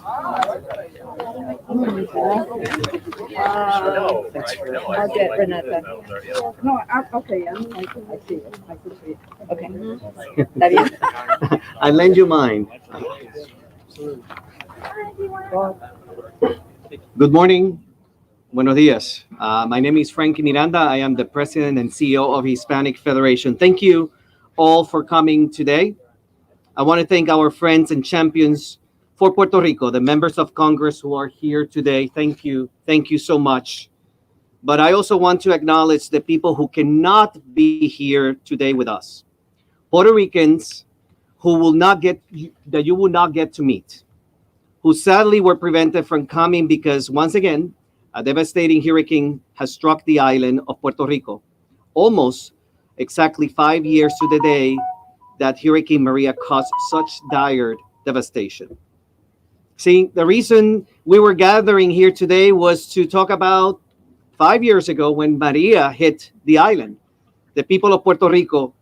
I'll get Renata. No, okay, I see it. I can see it. Okay. ¿Está bien? I lend you mine. Good morning. Buenos dias. My name is Frankie Miranda. I am the president and CEO of Hispanic Federation. Thank you all for coming today. I want to thank our friends and champions for Puerto Rico, the members of Congress who are here today. Thank you. Thank you so much. But I also want to acknowledge the people who cannot be here today with us. Puerto Ricans who will not get, that you will not get to meet, who sadly were prevented from coming because, once again, a devastating hurricane has struck the island of Puerto Rico. Almost exactly 5 years to the day that Hurricane Maria caused such dire devastation. See, the reason we were gathering here today was to talk about 5 years ago when Maria hit the island. The people of Puerto Rico,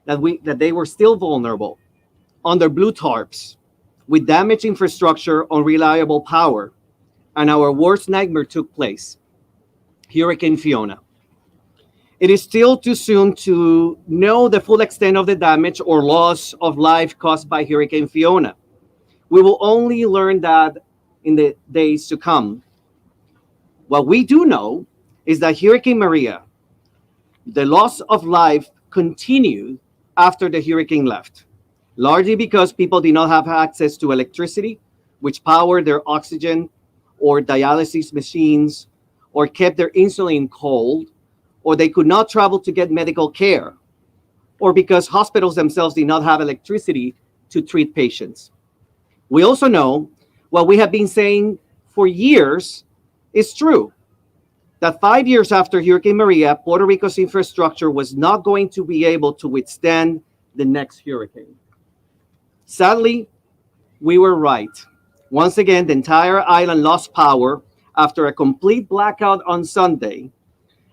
that they were still vulnerable, under blue tarps, with damaged infrastructure, unreliable power, and our worst nightmare took place, Hurricane Fiona. It is still too soon to know the full extent of the damage or loss of life caused by Hurricane Fiona. We will only learn that in the days to come. What we do know is that Hurricane Maria, the loss of life continued after the hurricane left, largely because people did not have access to electricity, which powered their oxygen or dialysis machines, or kept their insulin cold, or they could not travel to get medical care, or because hospitals themselves did not have electricity to treat patients. We also know what we have been saying for years is true, that 5 years after Hurricane Maria, Puerto Rico's infrastructure was not going to be able to withstand the next hurricane. Sadly, we were right. Once again, the entire island lost power after a complete blackout on Sunday.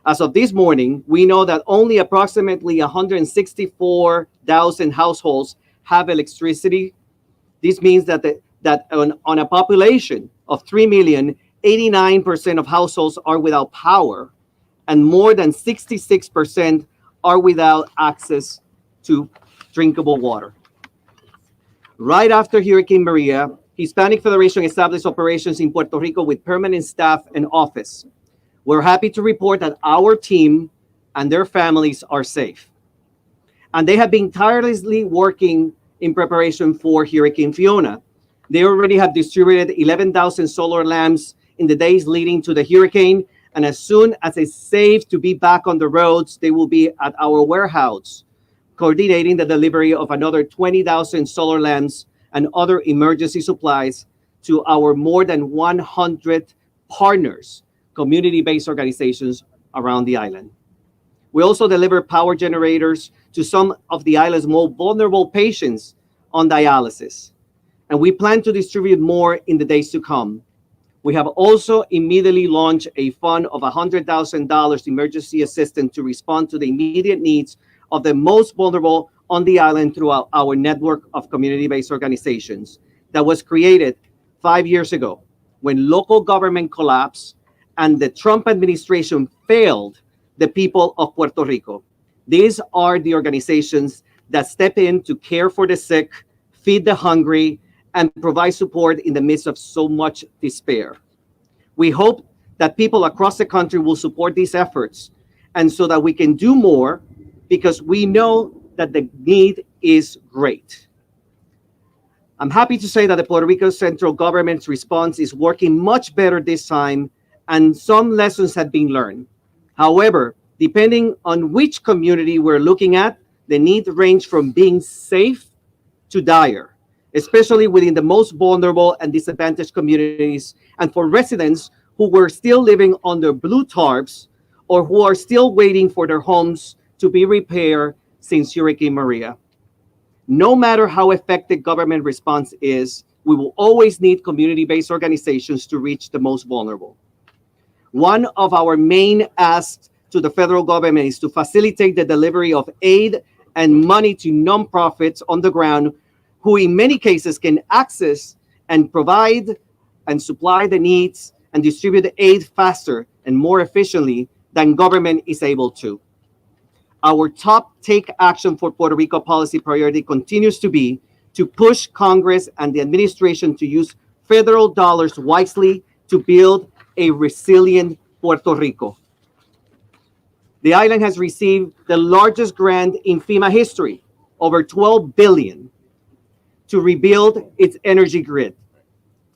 As of this morning, we know that only approximately 164,000 households have electricity. This means that on a population of 3 million, 89% of households are without power, and more than 66% are without access to drinkable water. Right after Hurricane Maria, Hispanic Federation established operations in Puerto Rico with permanent staff and office. We're happy to report that our team and their families are safe. And they have been tirelessly working in preparation for Hurricane Fiona. They already have distributed 11,000 solar lamps in the days leading to the hurricane. And as soon as it's safe to be back on the roads, they will be at our warehouse, coordinating the delivery of another 20,000 solar lamps and other emergency supplies to our more than 100 partners, community-based organizations around the island. We also deliver power generators to some of the island's most vulnerable patients on dialysis. And we plan to distribute more in the days to come. We have also immediately launched a fund of $100,000 emergency assistance to respond to the immediate needs of the most vulnerable on the island throughout our network of community-based organizations that was created 5 years ago when local government collapsed and the Trump administration failed the people of Puerto Rico. These are the organizations that step in to care for the sick, feed the hungry, and provide support in the midst of so much despair. We hope that people across the country will support these efforts, and so that we can do more, because we know that the need is great. I'm happy to say that the Puerto Rico central government's response is working much better this time, and some lessons have been learned. However, depending on which community we're looking at, the need range from being safe to dire, especially within the most vulnerable and disadvantaged communities, and for residents who were still living under blue tarps or who are still waiting for their homes to be repaired since Hurricane Maria. No matter how effective government response is, we will always need community-based organizations to reach the most vulnerable. One of our main asks to the federal government is to facilitate the delivery of aid and money to nonprofits on the ground who in many cases can access and provide and supply the needs and distribute the aid faster and more efficiently than government is able to. Our top take action for Puerto Rico policy priority continues to be to push Congress and the administration to use federal dollars wisely to build a resilient Puerto Rico. The island has received the largest grant in FEMA history, over $12 billion, to rebuild its energy grid.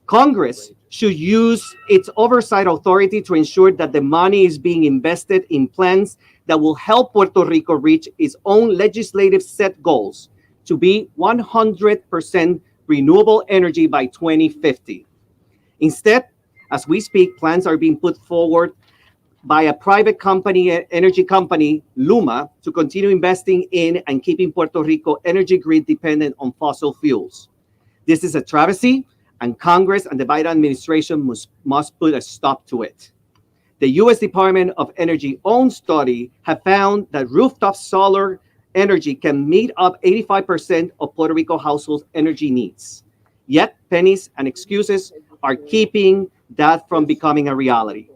Congress should use its oversight authority to ensure that the money is being invested in plans that will help Puerto Rico reach its own legislative set goals to be 100% renewable energy by 2050. Instead, as we speak, plans are being put forward by a private company, energy company, Luma, to continue investing in and keeping Puerto Rico energy grid dependent on fossil fuels. This is a travesty, and Congress and the Biden administration must put a stop to it. The U.S. Department of Energy own study have found that rooftop solar energy can meet up 85% of Puerto Rico households' energy needs. Yet pennies and excuses are keeping that from becoming a reality.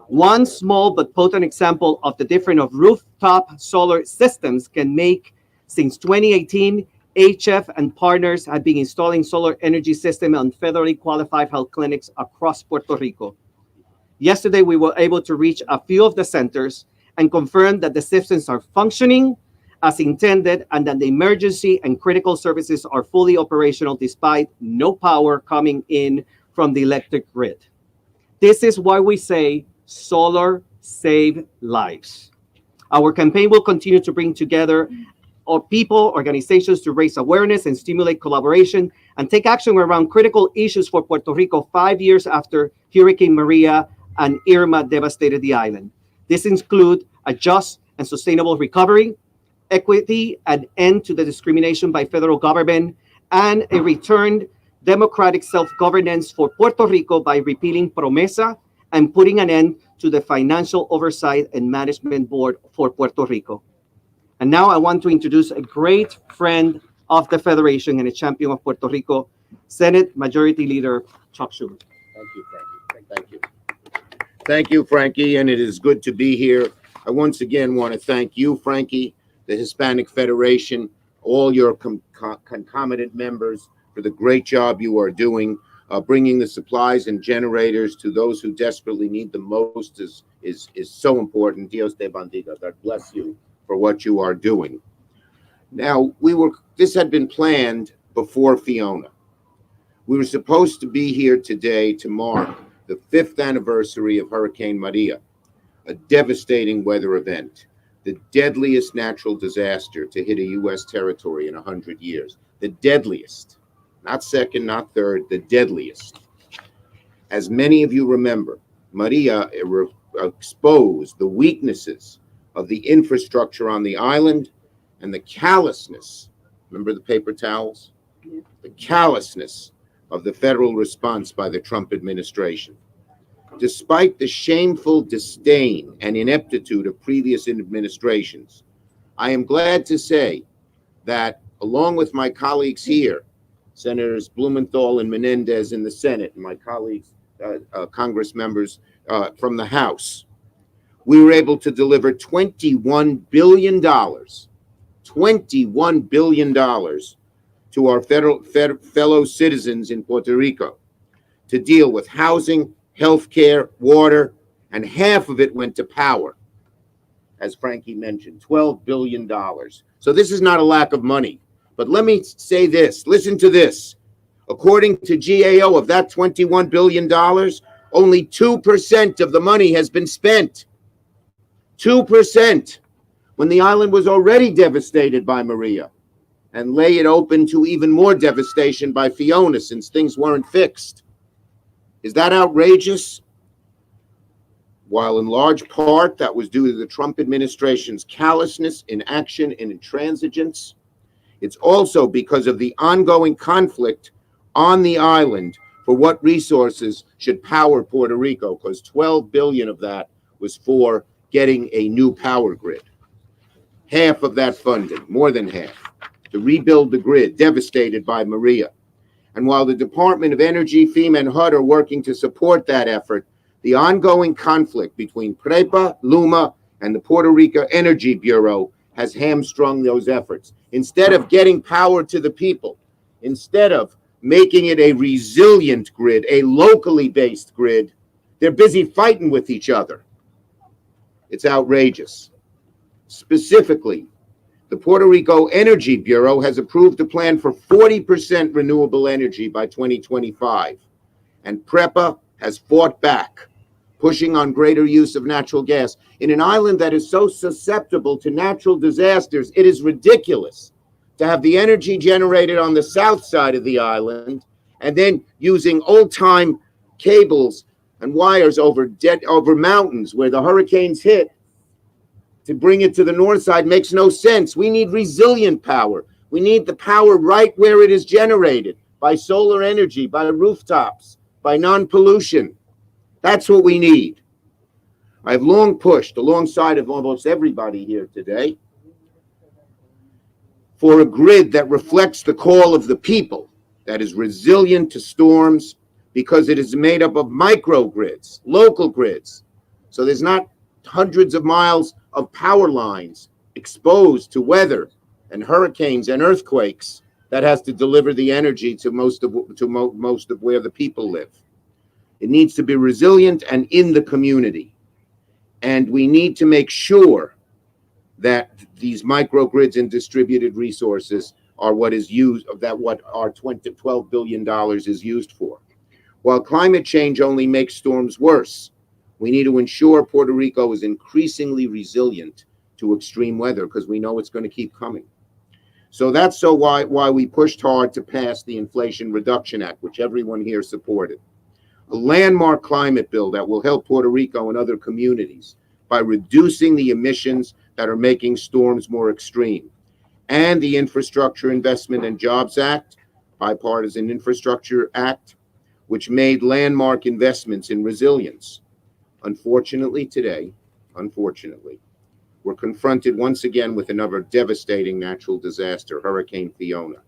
One small but potent example of the difference of rooftop solar systems can make: since 2018, HF and partners have been installing solar energy system on federally qualified health clinics across Puerto Rico. Yesterday, we were able to reach a few of the centers and confirm that the systems are functioning as intended and that the emergency and critical services are fully operational despite no power coming in from the electric grid. This is why we say solar save lives. Our campaign will continue to bring together people, organizations to raise awareness and stimulate collaboration and take action around critical issues for Puerto Rico 5 years after Hurricane Maria and Irma devastated the island. This includes a just and sustainable recovery, equity, an end to the discrimination by federal government, and a returned democratic self-governance for Puerto Rico by repealing PROMESA and putting an end to the Financial Oversight and Management Board for Puerto Rico. And now I want to introduce a great friend of the Federation and a champion of Puerto Rico, Senate Majority Leader Chuck Schumer. Thank you, Frankie. Thank you. Thank you, Frankie, and it is good to be here. I once again want to thank you, Frankie, the Hispanic Federation, all your concomitant members for the great job you are doing. Bringing the supplies and generators to those who desperately need them most is so important. Dios te bendiga. God bless you for what you are doing. Now, this had been planned before Fiona. We were supposed to be here today to mark the 5th anniversary of Hurricane Maria, a devastating weather event, the deadliest natural disaster to hit a U.S. territory in 100 years, the deadliest. Not second, not third, the deadliest. As many of you remember, Maria exposed the weaknesses of the infrastructure on the island and the callousness, remember the paper towels? Yeah. The callousness of the federal response by the Trump administration. Despite the shameful disdain and ineptitude of previous administrations, I am glad to say that along with my colleagues here, Senators Blumenthal and Menendez in the Senate, and my colleagues, Congress members from the House, we were able to deliver $21 billion to our fellow citizens in Puerto Rico to deal with housing, healthcare, water, and half of it went to power. As Frankie mentioned, $12 billion. So this is not a lack of money. But let me say this, listen to this. According to GAO, of that $21 billion, only 2% of the money has been spent. 2%, when the island was already devastated by Maria, and lay it open to even more devastation by Fiona since things weren't fixed. Is that outrageous? While in large part that was due to the Trump administration's callousness, inaction, and intransigence, it's also because of the ongoing conflict on the island for what resources should power Puerto Rico, because $12 billion of that was for getting a new power grid. Half of that funding, more than half, to rebuild the grid devastated by Maria. And while the Department of Energy, FEMA, and HUD are working to support that effort, the ongoing conflict between PREPA, LUMA, and the Puerto Rico Energy Bureau has hamstrung those efforts. Instead of getting power to the people, instead of making it a resilient grid, a locally based grid, they're busy fighting with each other. It's outrageous. Specifically, the Puerto Rico Energy Bureau has approved a plan for 40% renewable energy by 2025, and PREPA has fought back, pushing on greater use of natural gas. In an island that is so susceptible to natural disasters, it is ridiculous to have the energy generated on the south side of the island and then using old-time cables and wires over mountains where the hurricanes hit to bring it to the north side makes no sense. We need resilient power. We need the power right where it is generated, by solar energy, by rooftops, by non-pollution. That's what we need. I've long pushed, alongside of almost everybody here today, for a grid that reflects the call of the people, that is resilient to storms, because it is made up of microgrids, local grids. So there's not hundreds of miles of power lines exposed to weather and hurricanes and earthquakes that has to deliver the energy to most of where the people live. It needs to be resilient and in the community. And we need to make sure that these microgrids and distributed resources are what is used, that what our $12 billion is used for. While climate change only makes storms worse, we need to ensure Puerto Rico is increasingly resilient to extreme weather, because we know it's going to keep coming. So that's why we pushed hard to pass the Inflation Reduction Act, which everyone here supported. A landmark climate bill that will help Puerto Rico and other communities by reducing the emissions that are making storms more extreme. And the Infrastructure Investment and Jobs Act, Bipartisan Infrastructure Act, which made landmark investments in resilience. Unfortunately, today, we're confronted once again with another devastating natural disaster, Hurricane Fiona,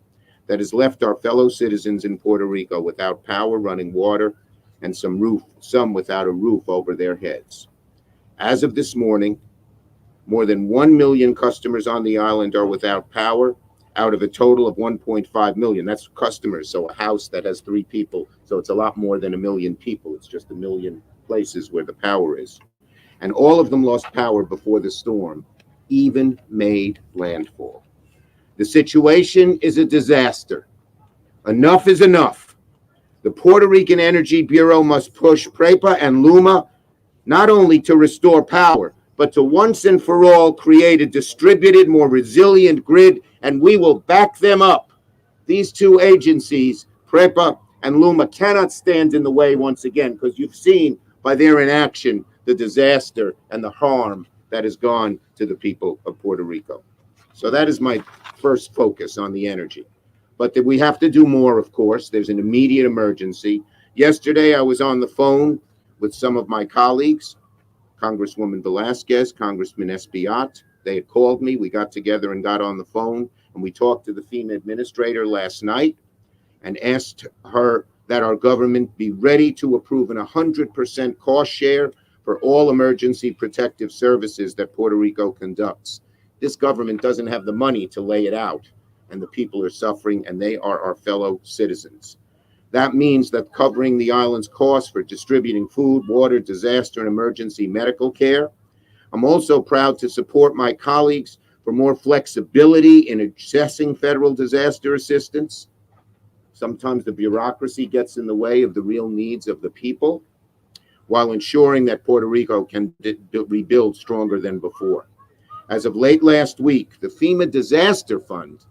that has left our fellow citizens in Puerto Rico without power, running water, and some without a roof over their heads. As of this morning, more than 1 million customers on the island are without power, out of a total of 1.5 million. That's customers, so a house that has 3 people, so it's a lot more than 1 million people. It's just 1 million places where the power is. And all of them lost power before the storm even made landfall. The situation is a disaster. Enough is enough. The Puerto Rican Energy Bureau must push PREPA and LUMA not only to restore power, but to once and for all create a distributed, more resilient grid, and we will back them up. These two agencies, PREPA and LUMA, cannot stand in the way once again, because you've seen by their inaction the disaster and the harm that has gone to the people of Puerto Rico. So that is my first focus on the energy. But we have to do more, of course. There's an immediate emergency. Yesterday, I was on the phone with some of my colleagues, Congresswoman Velasquez, Congressman Espiat. They had called me. We got together and got on the phone, and we talked to the FEMA administrator last night and asked her that our government be ready to approve an 100% cost share for all emergency protective services that Puerto Rico conducts. This government doesn't have the money to lay it out, and the people are suffering, and they are our fellow citizens. That means that covering the island's costs for distributing food, water, disaster, and emergency medical care. I'm also proud to support my colleagues for more flexibility in assessing federal disaster assistance. Sometimes the bureaucracy gets in the way of the real needs of the people, while ensuring that Puerto Rico can rebuild stronger than before. As of late last week, the FEMA Disaster Fund,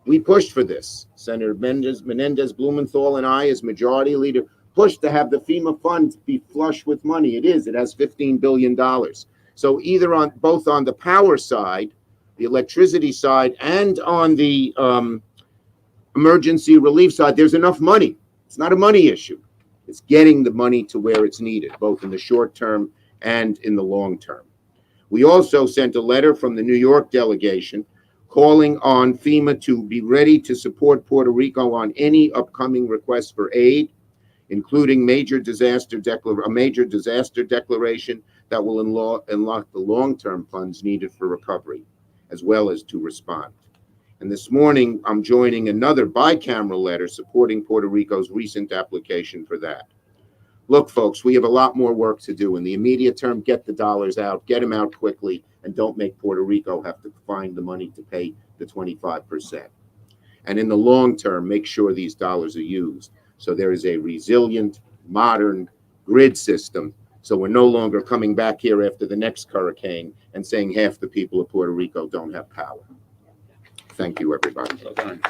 we pushed for this. Senator Menendez Blumenthal and I, as majority leader, pushed to have the FEMA fund be flush with money. It has $15 billion. So either both on the power side, the electricity side, and on the emergency relief side, there's enough money. It's not a money issue. It's getting the money to where it's needed, both in the short term and in the long term. We also sent a letter from the New York delegation calling on FEMA to be ready to support Puerto Rico on any upcoming requests for aid, including a major disaster declaration that will unlock the long-term funds needed for recovery, as well as to respond. And this morning, I'm joining another bicameral letter supporting Puerto Rico's recent application for that. Look, folks, we have a lot more work to do. In the immediate term, get the dollars out, get them out quickly, and don't make Puerto Rico have to find the money to pay the 25%. And in the long term, make sure these dollars are used so there is a resilient, modern grid system, so we're no longer coming back here after the next hurricane and saying half the people of Puerto Rico don't have power. Thank you, everybody. Well done.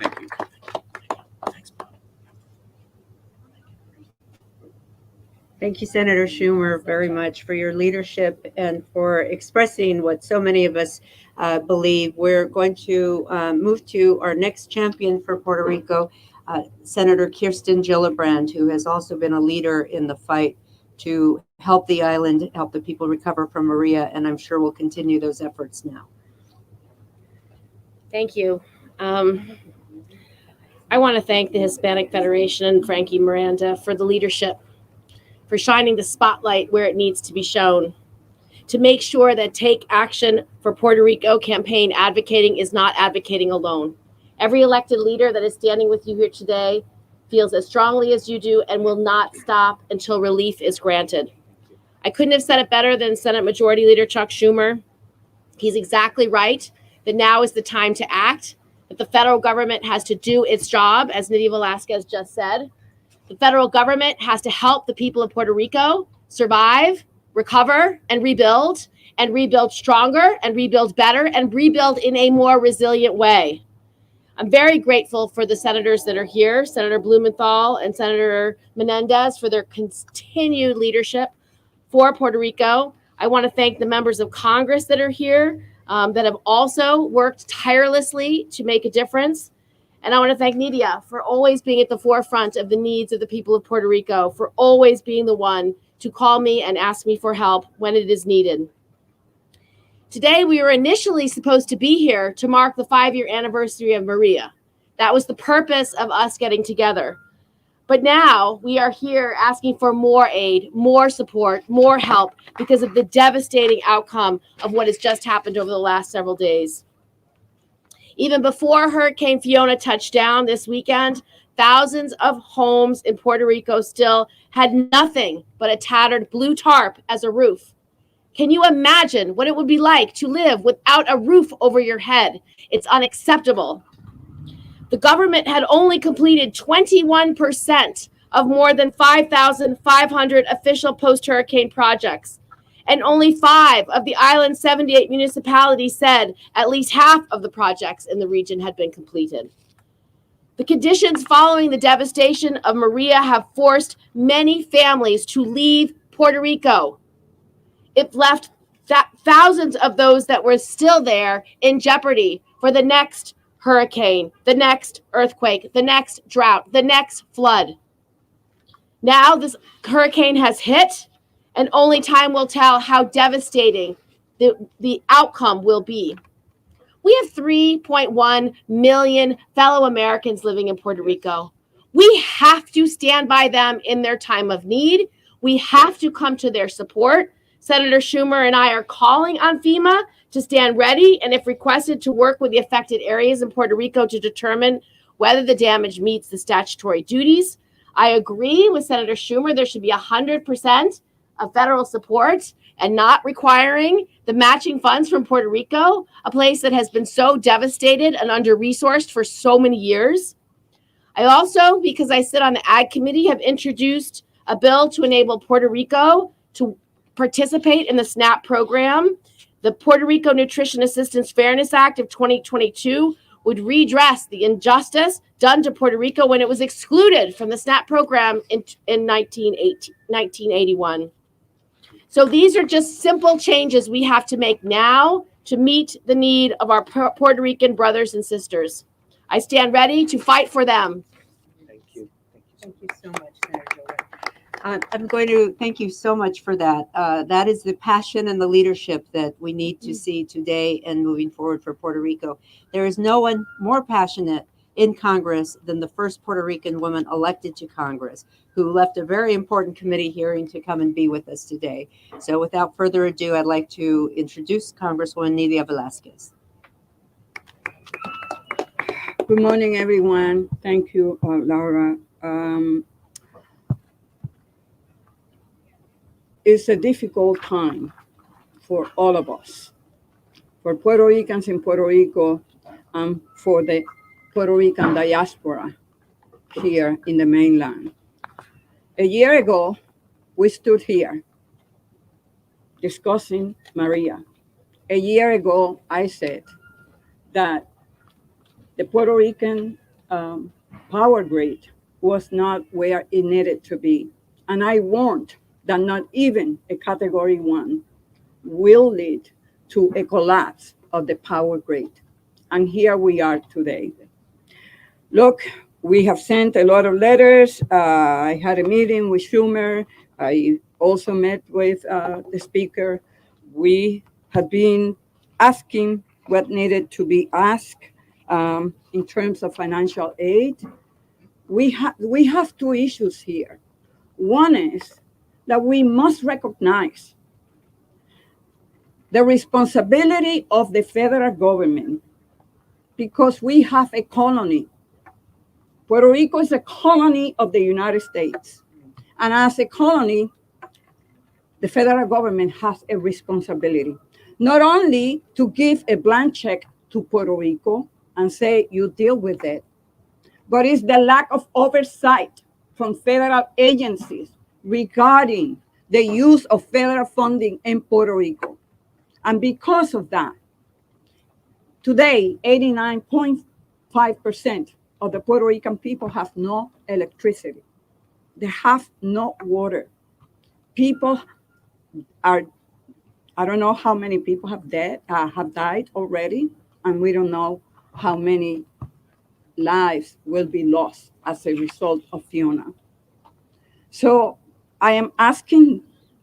Thank you. Thank you, Senator Schumer, very much for your leadership and for expressing what so many of us believe. We're going to move to our next champion for Puerto Rico, Senator Kirsten Gillibrand, who has also been a leader in the fight to help the island, help the people recover from Maria, and I'm sure will continue those efforts now. Thank you. I want to thank the Hispanic Federation and Frankie Miranda for the leadership, for shining the spotlight where it needs to be shown, to make sure that Take Action for Puerto Rico campaign advocating is not advocating alone. Every elected leader that is standing with you here today feels as strongly as you do and will not stop until relief is granted. I couldn't have said it better than Senate Majority Leader Chuck Schumer. He's exactly right that now is the time to act, that the federal government has to do its job, as Nydia Velasquez just said. The federal government has to help the people of Puerto Rico survive, recover, and rebuild stronger, and rebuild better, and rebuild in a more resilient way. I'm very grateful for the senators that are here, Senator Blumenthal and Senator Menendez, for their continued leadership for Puerto Rico. I want to thank the members of Congress that are here that have also worked tirelessly to make a difference. And I want to thank Nydia for always being at the forefront of the needs of the people of Puerto Rico, for always being the one to call me and ask me for help when it is needed. Today, we were initially supposed to be here to mark the 5-year anniversary of Maria. That was the purpose of us getting together. But now we are here asking for more aid, more support, more help because of the devastating outcome of what has just happened over the last several days. Even before Hurricane Fiona touched down this weekend, thousands of homes in Puerto Rico still had nothing but a tattered blue tarp as a roof. Can you imagine what it would be like to live without a roof over your head? It's unacceptable. The government had only completed 21% of more than 5,500 official post-hurricane projects. And only 5 of the island's 78 municipalities said at least half of the projects in the region had been completed. The conditions following the devastation of Maria have forced many families to leave Puerto Rico. It left thousands of those that were still there in jeopardy for the next hurricane, the next earthquake, the next drought, the next flood. Now this hurricane has hit, and only time will tell how devastating the outcome will be. We have 3.1 million fellow Americans living in Puerto Rico. We have to stand by them in their time of need. We have to come to their support. Senator Schumer and I are calling on FEMA to stand ready and, if requested, to work with the affected areas in Puerto Rico to determine whether the damage meets the statutory duties. I agree with Senator Schumer. There should be 100% of federal support and not requiring the matching funds from Puerto Rico, a place that has been so devastated and under-resourced for so many years. I also, because I sit on the Ag Committee, have introduced a bill to enable Puerto Rico to participate in the SNAP program. The Puerto Rico Nutrition Assistance Fairness Act of 2022 would redress the injustice done to Puerto Rico when it was excluded from the SNAP program in 1981. So these are just simple changes we have to make now to meet the need of our Puerto Rican brothers and sisters. I stand ready to fight for them. Thank you. Thank you so much, Senator Gilbert. I'm going to thank you so much for that. That is the passion and the leadership that we need to see today and moving forward for Puerto Rico. There is no one more passionate in Congress than the first Puerto Rican woman elected to Congress, who left a very important committee hearing to come and be with us today. So without further ado, I'd like to introduce Congresswoman Nidia Velazquez. Good morning, everyone. Thank you, Laura. It's a difficult time for all of us, for Puerto Ricans in Puerto Rico, and for the Puerto Rican diaspora here in the mainland. A year ago, we stood here discussing Maria. A year ago, I said that the Puerto Rican power grid was not where it needed to be. And I warned that not even a category 1 will lead to a collapse of the power grid. And here we are today. Look, we have sent a lot of letters. I had a meeting with Schumer. I also met with the speaker. We have been asking what needed to be asked in terms of financial aid. We have two issues here. One is that we must recognize the responsibility of the federal government because we have a colony. Puerto Rico is a colony of the United States. And as a colony, the federal government has a responsibility, not only to give a blank check to Puerto Rico and say, you deal with it, but it's the lack of oversight from federal agencies regarding the use of federal funding in Puerto Rico. And because of that, today, 89.5% of the Puerto Rican people have no electricity. They have no water. People are, I don't know how many people have died already, and we don't know how many lives will be lost as a result of Fiona. So I am asking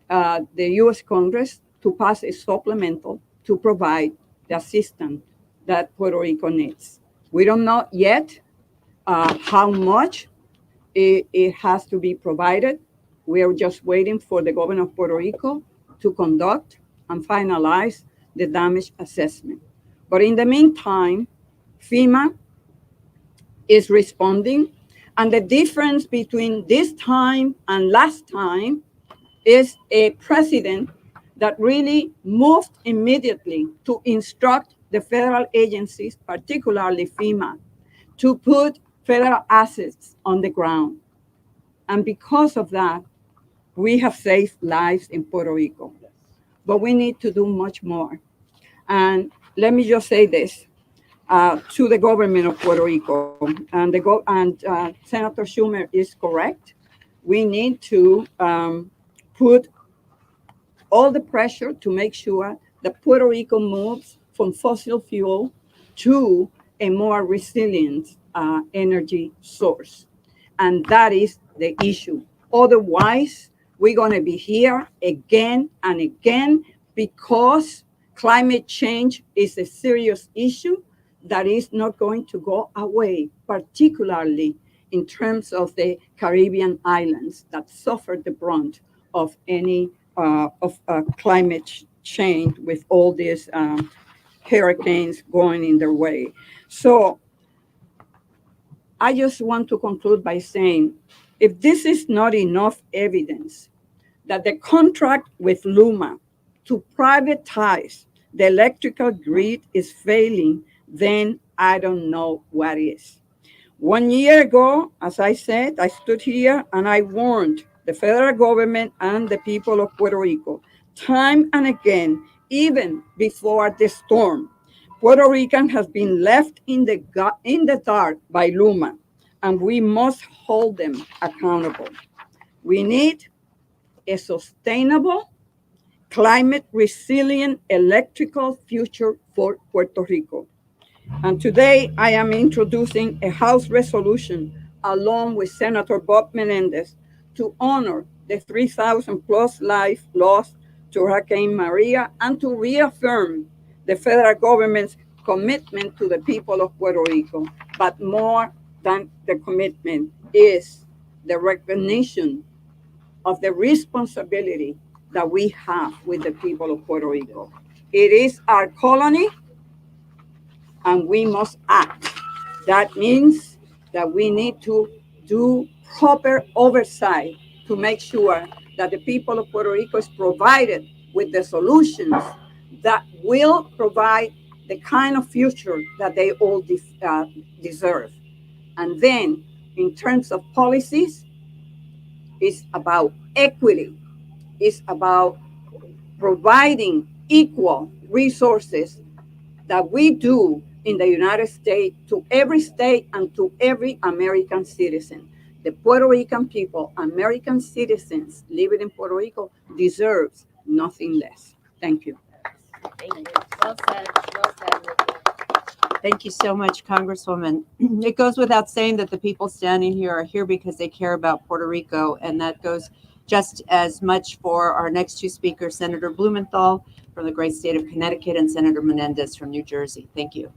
the U.S. Congress to pass a supplemental to provide the assistance that Puerto Rico needs. We don't know yet how much it has to be provided. We are just waiting for the governor of Puerto Rico to conduct and finalize the damage assessment. But in the meantime, FEMA is responding. And the difference between this time and last time is a president that really moved immediately to instruct the federal agencies, particularly FEMA, to put federal assets on the ground. And because of that, we have saved lives in Puerto Rico. But we need to do much more. And let me just say this to the government of Puerto Rico, and Senator Schumer is correct. We need to put all the pressure to make sure that Puerto Rico moves from fossil fuel to a more resilient energy source. And that is the issue. Otherwise, we're going to be here again and again because climate change is a serious issue that is not going to go away, particularly in terms of the Caribbean islands that suffer the brunt of any climate change with all these hurricanes going in their way. So I just want to conclude by saying, if this is not enough evidence that the contract with Luma to privatize the electrical grid is failing, then I don't know what is. 1 year ago, as I said, I stood here and I warned the federal government and the people of Puerto Rico time and again, even before the storm. Puerto Rican has been left in the dark by Luma, and we must hold them accountable. We need a sustainable, climate resilient electrical future for Puerto Rico. And today I am introducing a House resolution along with Senator Bob Menendez to honor the 3,000 plus lives lost to Hurricane Maria and to reaffirm the federal government's commitment to the people of Puerto Rico. But more than the commitment is the recognition of the responsibility that we have with the people of Puerto Rico. It is our colony and we must act. That means that we need to do proper oversight to make sure that the people of Puerto Rico is provided with the solutions that will provide the kind of future that they all deserve. And then, in terms of policies, it's about equity, it's about providing equal resources that we do in the United States to every state and to every American citizen. The Puerto Rican people, American citizens living in Puerto Rico, deserves nothing less. Thank you. Thank you. Well said. Well said. Thank you so much, Congresswoman. It goes without saying that the people standing here are here because they care about Puerto Rico, and that goes just as much for our next two speakers, Senator Blumenthal from the great state of Connecticut and Senator Menendez from New Jersey. Thank you.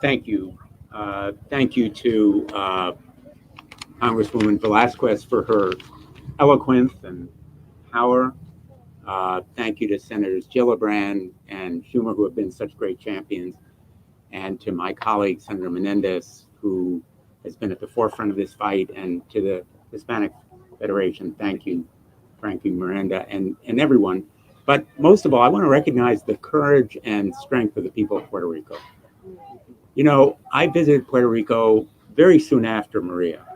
Thank you. Thank you to Congresswoman Velasquez for her eloquence and power. Thank you to Senators Gillibrand and Schumer, who have been such great champions, and to my colleague, Senator Menendez, who has been at the forefront of this fight, and to the Hispanic Federation. Thank you, Frankie Miranda, and everyone. But most of all, I want to recognize the courage and strength of the people of Puerto Rico. You know, I visited Puerto Rico very soon after Maria,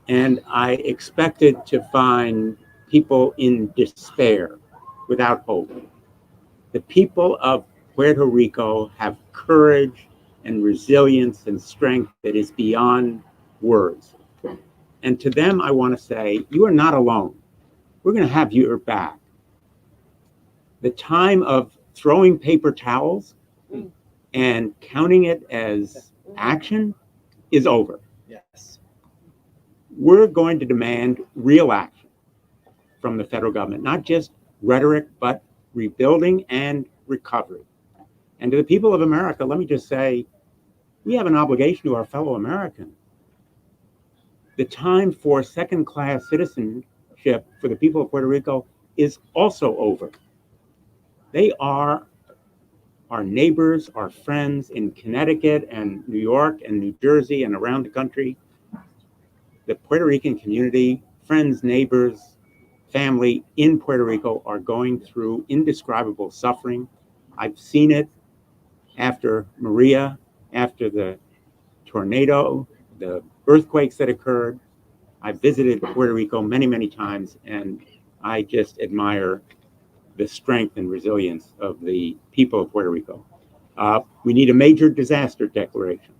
and I expected to find people in despair, without hope. The people of Puerto Rico have courage and resilience and strength that is beyond words. And to them, I want to say, you are not alone. We're going to have your back. The time of throwing paper towels and counting it as action is over. Yes. We're going to demand real action from the federal government, not just rhetoric, but rebuilding and recovery. And to the people of America, let me just say, we have an obligation to our fellow Americans. The time for second-class citizenship for the people of Puerto Rico is also over. They are our neighbors, our friends in Connecticut and New York and New Jersey and around the country. The Puerto Rican community, friends, neighbors, family in Puerto Rico are going through indescribable suffering. I've seen it after Maria, after the tornado, the earthquakes that occurred. I visited Puerto Rico many, many times, and I just admire the strength and resilience of the people of Puerto Rico. We need a major disaster declaration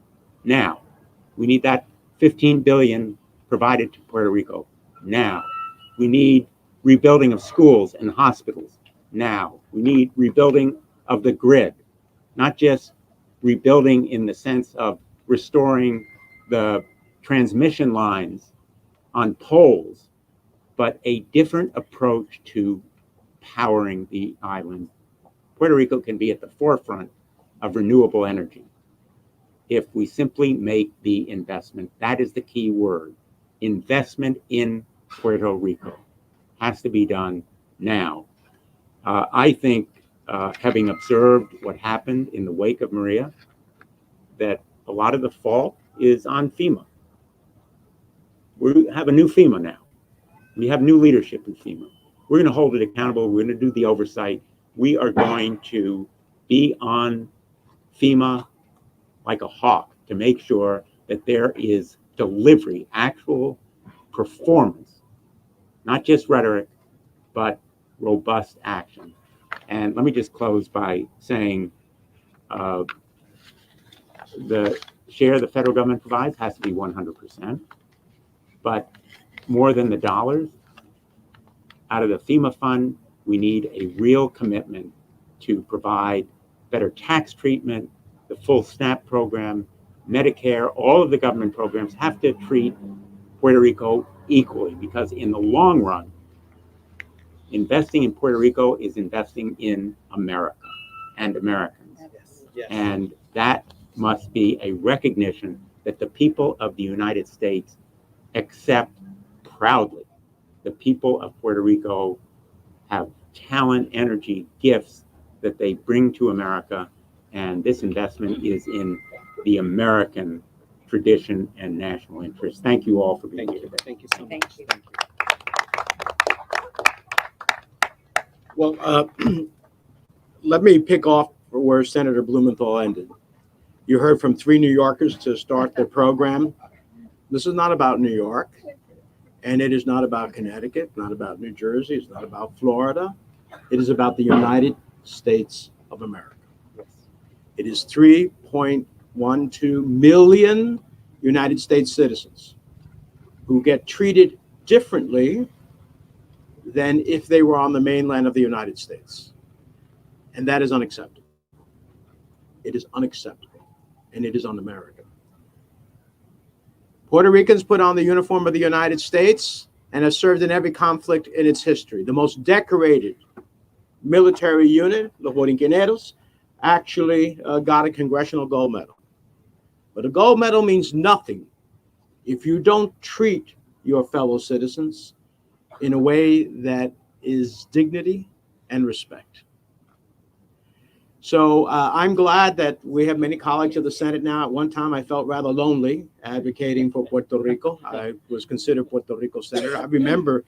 now. We need that $15 billion provided to Puerto Rico now. We need rebuilding of schools and hospitals now. We need rebuilding of the grid, not just rebuilding in the sense of restoring the transmission lines on poles, but a different approach to powering the island. Puerto Rico can be at the forefront of renewable energy if we simply make the investment. That is the key word. Investment in Puerto Rico has to be done now. I think, having observed what happened in the wake of Maria, that a lot of the fault is on FEMA. We have a new FEMA now. We have new leadership in FEMA. We're going to hold it accountable. We're going to do the oversight. We are going to be on FEMA like a hawk to make sure that there is delivery, actual performance, not just rhetoric, but robust action. And let me just close by saying the share the federal government provides has to be 100%, but more than the dollars, out of the FEMA fund, we need a real commitment to provide better tax treatment, the full SNAP program, Medicare, all of the government programs have to treat Puerto Rico equally, because in the long run, investing in Puerto Rico is investing in America and Americans. Yes. And that must be a recognition that the people of the United States accept proudly. The people of Puerto Rico have talent, energy, gifts that they bring to America, and this investment is in the American tradition and national interest. Thank you all for being Thank here you. today. Thank you so much. Thank you. Thank you. Well, let me pick off where Senator Blumenthal ended. You heard from 3 New Yorkers to start the program. This is not about New York, and it is not about Connecticut, not about New Jersey, it's not about Florida. It is about the United States of America. It is 3.12 million United States citizens who get treated differently than if they were on the mainland of the United States. And that is unacceptable. It is unacceptable, and it is un-American. Puerto Ricans put on the uniform of the United States and have served in every conflict in its history. The most decorated military unit, the Borinqueneros, actually got a Congressional Gold Medal. But a gold medal means nothing if you don't treat your fellow citizens in a way that is dignity and respect. So I'm glad that we have many colleagues of the Senate now. At one time, I felt rather lonely advocating for Puerto Rico. I was considered Puerto Rico senator. I remember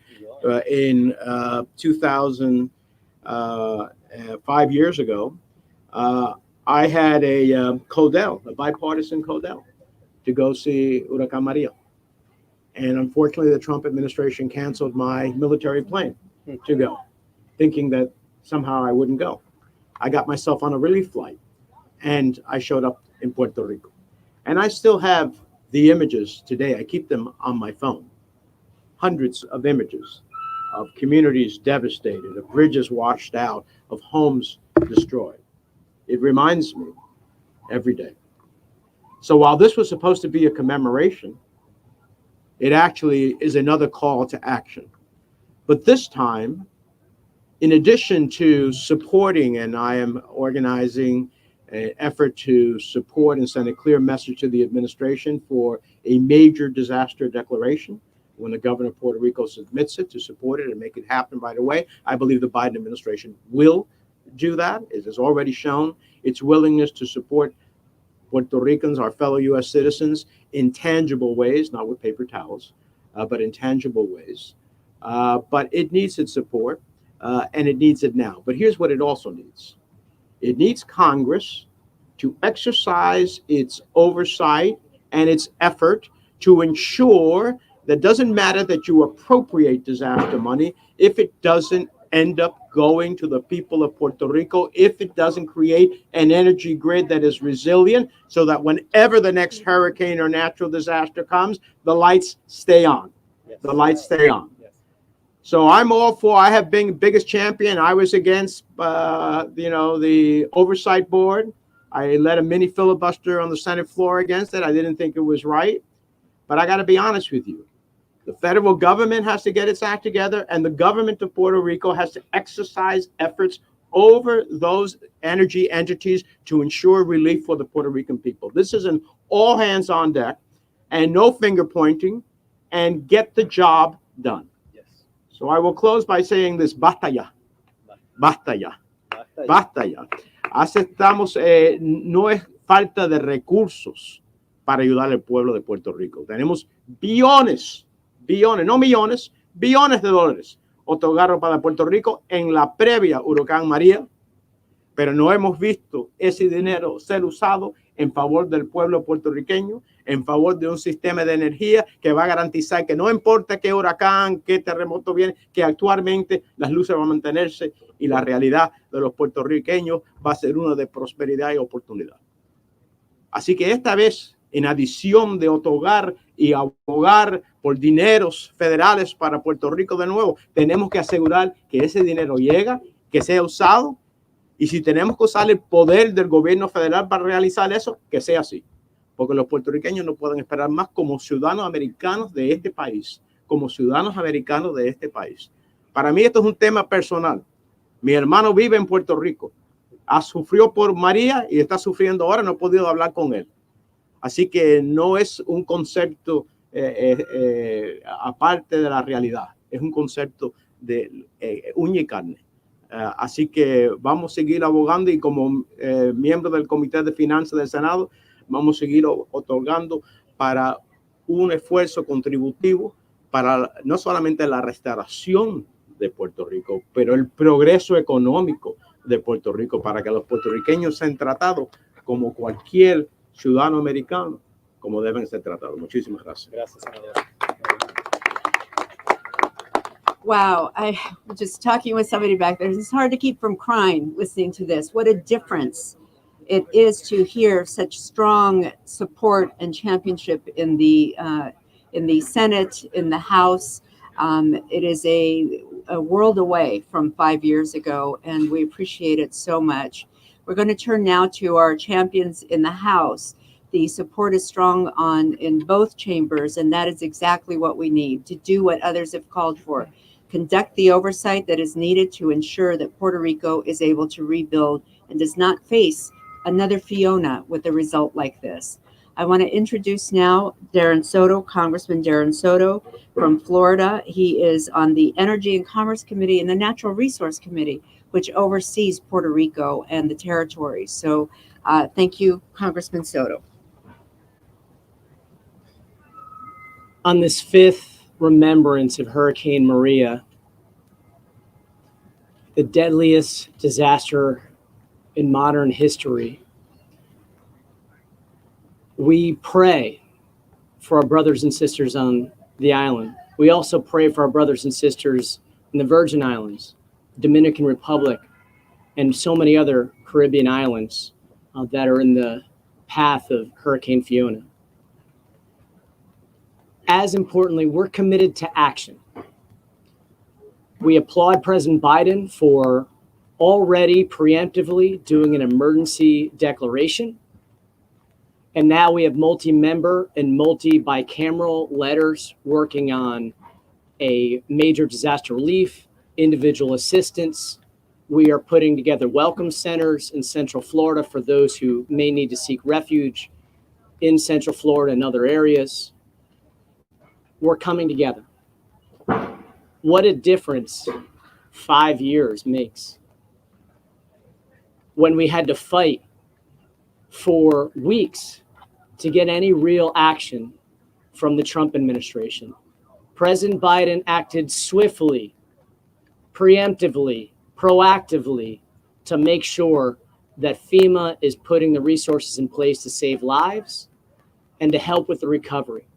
in 2000, 5 years ago, I had a codel, a bipartisan codel, to go see Huracán Maria. And unfortunately, the Trump administration canceled my military plane to go, thinking that somehow I wouldn't go. I got myself on a relief flight, and I showed up in Puerto Rico. And I still have the images today. I keep them on my phone. Hundreds of images of communities devastated, of bridges washed out, of homes destroyed. It reminds me every day. So while this was supposed to be a commemoration, it actually is another call to action. But this time, in addition to supporting, and I am organizing an effort to support and send a clear message to the administration for a major disaster declaration, when the governor of Puerto Rico submits it, to support it and make it happen right away. I believe the Biden administration will do that. It has already shown its willingness to support Puerto Ricans, our fellow U.S. citizens, in tangible ways, not with paper towels, but in tangible ways. But it needs its support. And it needs it now. But here's what it also needs. It needs Congress to exercise its oversight and its effort to ensure that doesn't matter that you appropriate disaster money if it doesn't end up going to the people of Puerto Rico, if it doesn't create an energy grid that is resilient so that whenever the next hurricane or natural disaster comes, the lights stay on. The lights stay on. So I'm all for, I have been biggest champion. I was against, the oversight board. I led a mini filibuster on the Senate floor against it. I didn't think it was right. But I got to be honest with you. The federal government has to get its act together, and the government of Puerto Rico has to exercise efforts over those energy entities to ensure relief for the Puerto Rican people. This is an all hands on deck and no finger pointing, and get the job done. So I will close by saying this: basta ya, basta ya, basta ya. Aceptamos, no es falta de recursos para ayudar al pueblo de Puerto Rico. Tenemos billones, no millones, billones de dólares otorgados para Puerto Rico en la previa Huracán María, pero no hemos visto ese dinero ser usado en favor del pueblo puertorriqueño, en favor de un sistema de energía que va a garantizar que no importa qué huracán, qué terremoto viene, que actualmente las luces van a mantenerse y la realidad de los puertorriqueños va a ser una de prosperidad y oportunidad. Así que esta vez, en adición de otorgar y abogar por dineros federales para Puerto Rico de nuevo, tenemos que asegurar que ese dinero llega, que sea usado, y si tenemos que usar el poder del gobierno federal para realizar eso, que sea así. porque los puertorriqueños no pueden esperar más como ciudadanos americanos de este país, como ciudadanos americanos de este país. Para mí esto es un tema personal. Mi hermano vive en Puerto Rico, sufrió por María y está sufriendo ahora, no he podido hablar con él. Así que no es un concepto aparte de la realidad, es un concepto de uña y carne. Así que vamos a seguir abogando y como miembro del Comité de Finanzas del Senado, vamos a seguir otorgando para un esfuerzo contributivo para no solamente la restauración de Puerto Rico, pero el progreso económico de Puerto Rico, para que los puertorriqueños sean tratados como cualquier ciudadano americano, como deben ser tratados. Muchísimas gracias. Gracias, senador. Wow, I was just talking with somebody back there. It's hard to keep from crying listening to this. What a difference it is to hear such strong support and championship in the Senate, in the House. It is a world away from 5 years ago, and we appreciate it so much. We're going to turn now to our champions in the House. The support is strong in both chambers, and that is exactly what we need to do what others have called for. Conduct the oversight that is needed to ensure that Puerto Rico is able to rebuild and does not face another Fiona with a result like this. I want to introduce now Darren Soto, Congressman Darren Soto from Florida. He is on the Energy and Commerce Committee and the Natural Resource Committee, which oversees Puerto Rico and the territories. So thank you, Congressman Soto. On this fifth remembrance of Hurricane Maria, the deadliest disaster in modern history, we pray for our brothers and sisters on the island. We also pray for our brothers and sisters in the Virgin Islands, Dominican Republic, and so many other Caribbean islands that are in the path of Hurricane Fiona. As importantly, we're committed to action. We applaud President Biden for already preemptively doing an emergency declaration. And now we have multi-member and multi-bicameral letters working on a major disaster relief, individual assistance. We are putting together welcome centers in Central Florida for those who may need to seek refuge in Central Florida and other areas. We're coming together. What a difference 5 years makes. When we had to fight for weeks to get any real action from the Trump administration, President Biden acted swiftly, preemptively, proactively to make sure that FEMA is putting the resources in place to save lives and to help with the recovery.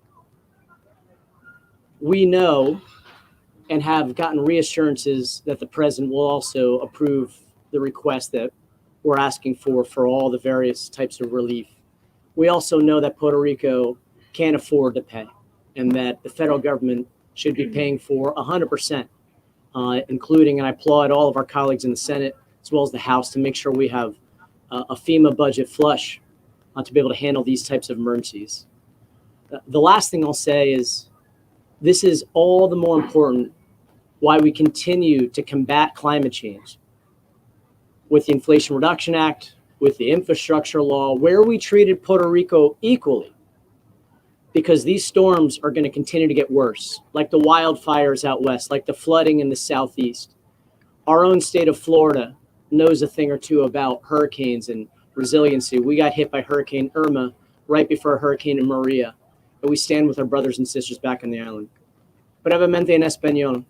We know and have gotten reassurances that the president will also approve the request that we're asking for all the various types of relief. We also know that Puerto Rico can't afford to pay and that the federal government should be paying for 100%, including, and I applaud all of our colleagues in the Senate as well as the House to make sure we have a FEMA budget flush to be able to handle these types of emergencies. The last thing I'll say is this is all the more important why we continue to combat climate change with the Inflation Reduction Act, with the infrastructure law, where we treated Puerto Rico equally, because these storms are going to continue to get worse, like the wildfires out west, like the flooding in the southeast. Our own state of Florida knows a thing or two about hurricanes and resiliency. We got hit by Hurricane Irma right before Hurricane Maria, and we stand with our brothers and sisters back on the island. Brevemente en español.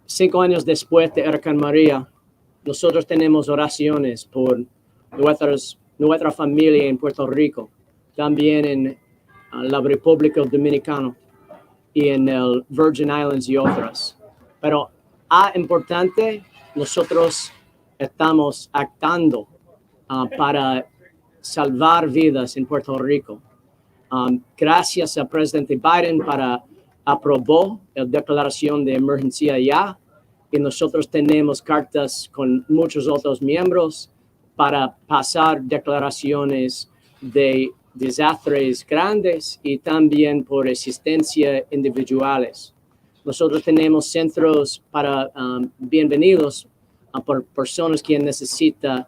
5 años después de Hurricane María, nosotros tenemos oraciones por nuestra familia en Puerto Rico, también en la República Dominicana y en el Virgin Islands y otras. Pero importante, nosotros estamos actuando para salvar vidas en Puerto Rico. Gracias al presidente Biden para aprobó la declaración de emergencia ya, y nosotros tenemos cartas con muchos otros miembros para pasar declaraciones de desastres grandes y también por existencia individuales. Nosotros tenemos centros para bienvenidos por personas que necesitan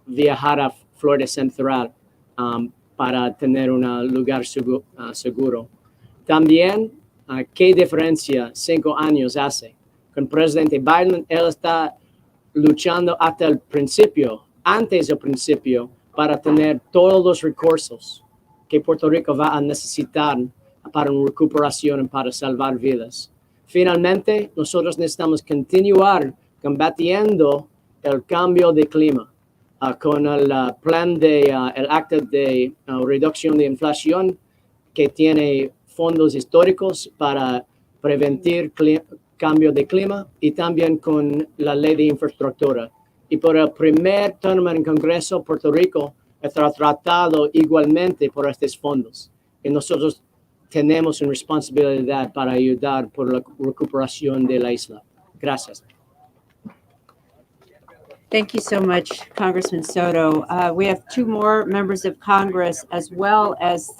viajar a Florida Central para tener un lugar seguro. También, ¿qué diferencia 5 años hace? Con el presidente Biden, él está luchando hasta el principio, antes del principio, para tener todos los recursos que Puerto Rico va a necesitar para una recuperación y para salvar vidas. Finalmente, nosotros necesitamos continuar combatiendo el cambio de clima con el plan el acta de reducción de inflación que tiene fondos históricos para prevenir cambio de clima y también con la ley de infraestructura. Y por el primer término en Congreso, Puerto Rico está tratado igualmente por estos fondos. Y nosotros tenemos una responsabilidad para ayudar por la recuperación de la isla. Gracias. Thank you so much, Congressman Soto. We have 2 more members of Congress, as well as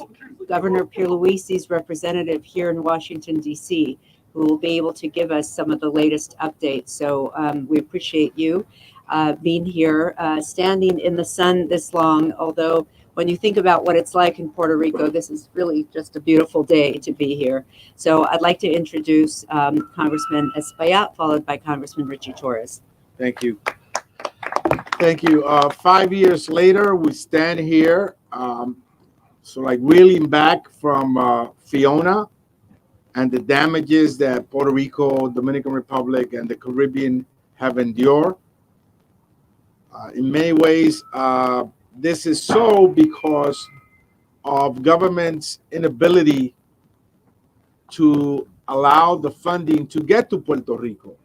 Governor Pierluisi's representative here in Washington, D.C., who will be able to give us some of the latest updates. So we appreciate you being here, standing in the sun this long, although when you think about what it's like in Puerto Rico, this is really just a beautiful day to be here. So I'd like to introduce Congressman Espaillat, followed by Congressman Richie Torres. Thank you. Thank you. 5 years later, we stand here, so like reeling back from Fiona and the damages that Puerto Rico, Dominican Republic, and the Caribbean have endured. In many ways, this is so because of government's inability to allow the funding to get to Puerto Rico.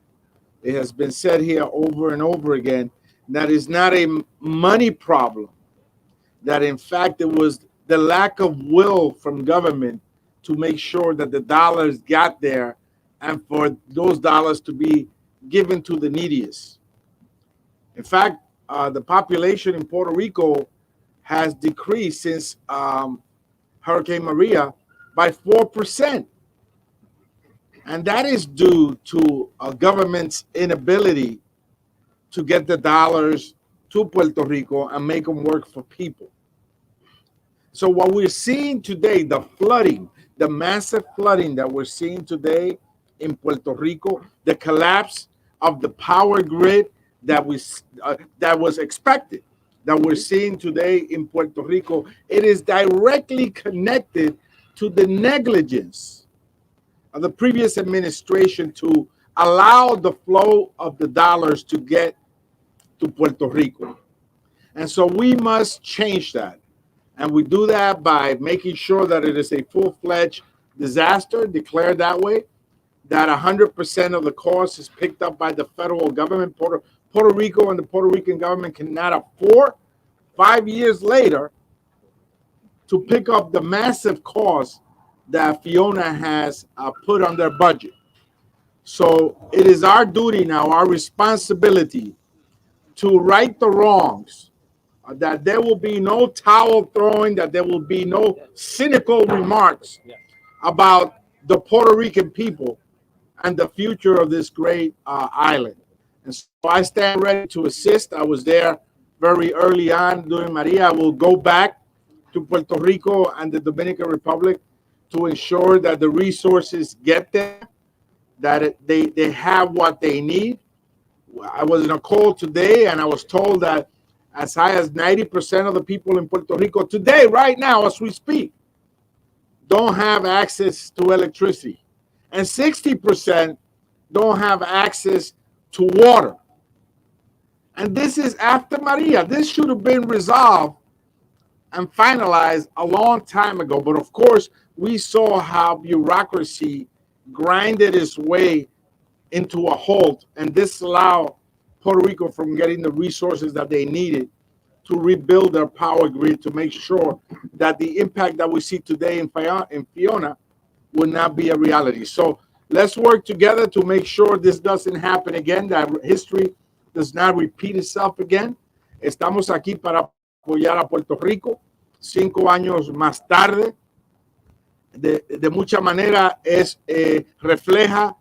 It has been said here over and over again that it's not a money problem, that in fact it was the lack of will from government to make sure that the dollars got there and for those dollars to be given to the neediest. In fact, the population in Puerto Rico has decreased since Hurricane Maria by 4%. And that is due to a government's inability to get the dollars to Puerto Rico and make them work for people. So what we're seeing today, the flooding, the massive flooding that we're seeing today in Puerto Rico, the collapse of the power grid that was expected, that we're seeing today in Puerto Rico, it is directly connected to the negligence of the previous administration to allow the flow of the dollars to get to Puerto Rico. And so we must change that. And we do that by making sure that it is a full-fledged disaster, declared that way, that 100% of the cost is picked up by the federal government. Puerto Rico and the Puerto Rican government cannot afford 5 years later to pick up the massive cost that Fiona has put on their budget. So it is our duty now, our responsibility, to right the wrongs, that there will be no towel throwing, that there will be no cynical remarks about the Puerto Rican people and the future of this great island. And so I stand ready to assist. I was there very early on during Maria. I will go back to Puerto Rico and the Dominican Republic to ensure that the resources get there, that they have what they need. I was in a call today and I was told that as high as 90% of the people in Puerto Rico today, right now, as we speak, don't have access to electricity. And 60% don't have access to water. And this is after Maria. This should have been resolved and finalized a long time ago. But of course, we saw how bureaucracy grinded its way into a halt and disallowed Puerto Rico from getting the resources that they needed to rebuild their power grid, to make sure that the impact that we see today in Fiona will not be a reality. So let's work together to make sure this doesn't happen again, that history does not repeat itself again. Estamos aquí para apoyar a Puerto Rico. 5 años más tarde, de mucha manera refleja